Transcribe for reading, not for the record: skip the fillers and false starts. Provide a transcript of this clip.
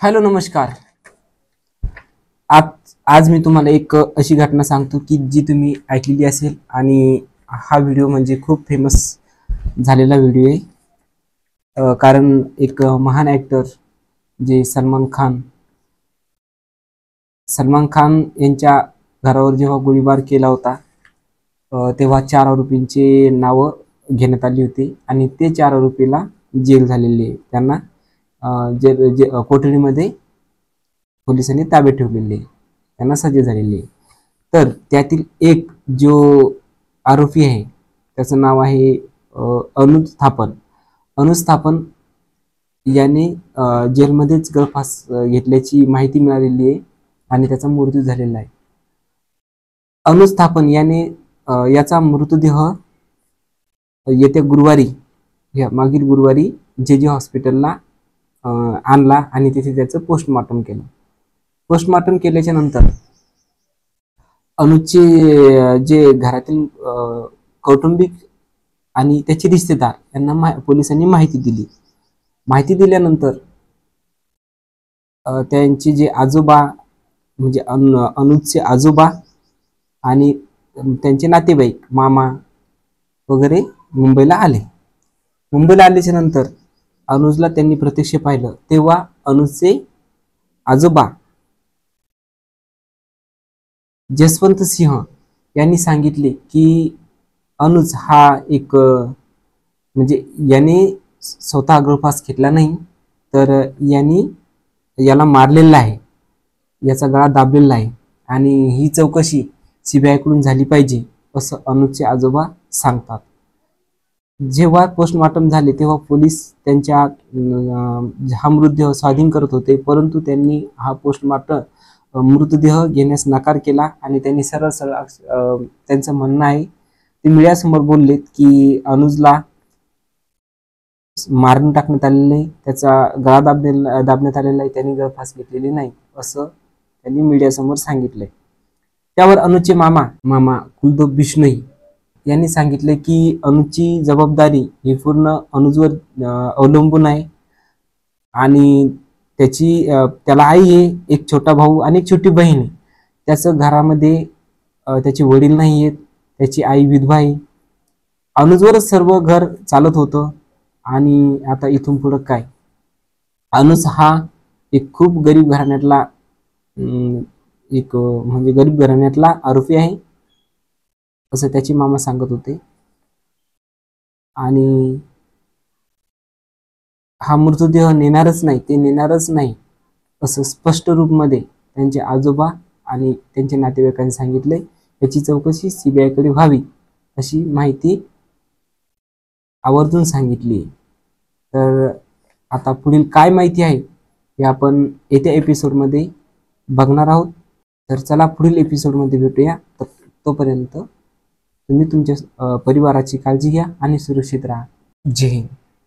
Hello नमस्कार. आज आज मी तुम्हाला एक अशी घटना सांगतो की जी तुम्ही ऐकलेली असेल आणि हा व्हिडिओ म्हणजे खूप फेमस झालेला व्हिडिओ आहे. कारण एक महान ॲक्टर जे सलमान खान यांच्या घरावर जेव्हा गोळीबार केला होता तेव्हा 4 आरोपींची नावं घेण्यात आली होती आणि ते 4 आरोपीला जेल झालेली आहे. त्यांना कोठडीमध्ये पोलिसांनी ताब्यात ठेवलेले आहे. त्यांना सजा झालेली आहे. तर त्यातील एक जो आरोपी आहे त्याचं नाव आहे अनुज थापन. अनुज थापन याने जेलमध्येच गळफास घेतल्याची माहिती मिळालेली आहे आणि त्याचा मृत्यू झालेला आहे. अनुज थापन याने याचा मृतदेह येत्या गुरुवारी मागील गुरुवारी जे हॉस्पिटलला आणला आणि तिथे त्याचं पोस्टमॉर्टम केलं. पोस्टमॉर्टम केल्याच्या नंतर अनुजचे जे घरातील कौटुंबिक आणि त्याचे रिश्तेदार यांना पोलिसांनी माहिती दिली. माहिती दिल्यानंतर त्यांचे जे आजोबा म्हणजे अनुजचे आजोबा आणि त्यांचे नातेवाईक मामा वगैरे मुंबईला आले. मुंबईला आल्याच्या नंतर अनुजला त्यांनी प्रत्यक्ष पाहिलं तेव्हा अनुजचे आजोबा जसवंत सिंह यांनी सांगितले की अनुज हा एक म्हणजे याने स्वतः गळफास घेतला नाही तर याला मारलेला आहे, याचा गळा दाबलेला आहे आणि ही चौकशी सीबीआय कडून झाली पाहिजे असं अनुजचे आजोबा सांगतात. जेव्हा पोस्टमॉर्टम झाले तेव्हा पोलीस त्यांच्या हा मृतदेह स्वाधीन करत होते, परंतु त्यांनी हा मृतदेह घेण्यास नकार केला आणि त्यांनी सरळ त्यांचं म्हणणं आहे ते मीडियासमोर बोललेत की अनुजला मारून टाकण्यात आलेलं आहे, त्याचा गळा दाबण्यात आलेला आहे, त्यांनी गळफास घेतलेली नाही असं त्यांनी मीडियासमोर सांगितलंय. त्यावर अनुजचे मामा कुलदीप बिश्नोई यांनी सांगितले की अनुजची जबाबदारी ही पूर्ण अनुजवर अवलंबून आहे आणि त्याला आई आहे, एक छोटा भाऊ आणि एक छोटी बहीण आहे. त्याचं घरामध्ये त्याचे वडील नाही आहेत, त्याची आई विधवा आहे. अनुजवरच सर्व घर चालत होतं आणि आता इथून पुढं काय. अनुज हा एक खूप गरीब घराण्यातला म्हणजे गरीब घराण्यातला आरोपी आहे असं त्याचे मामा सांगत होते. आणि हा मृतदेह नेणारच नाही असं स्पष्ट रूपमध्ये त्यांचे आजोबा आणि त्यांच्या नातेवाईकांनी सांगितले. याची चौकशी सीबीआय कडे व्हावी अशी माहिती आवर्जून सांगितली. तर आता पुढील काय माहिती आहे हे आपण येत्या एपिसोडमध्ये बघणार आहोत. तर चला पुढील एपिसोडमध्ये भेटूया. तोपर्यंत तुम्ही तुमच्या परिवाराची काळजी घ्या आणि सुरक्षित राहा. जय हिंद.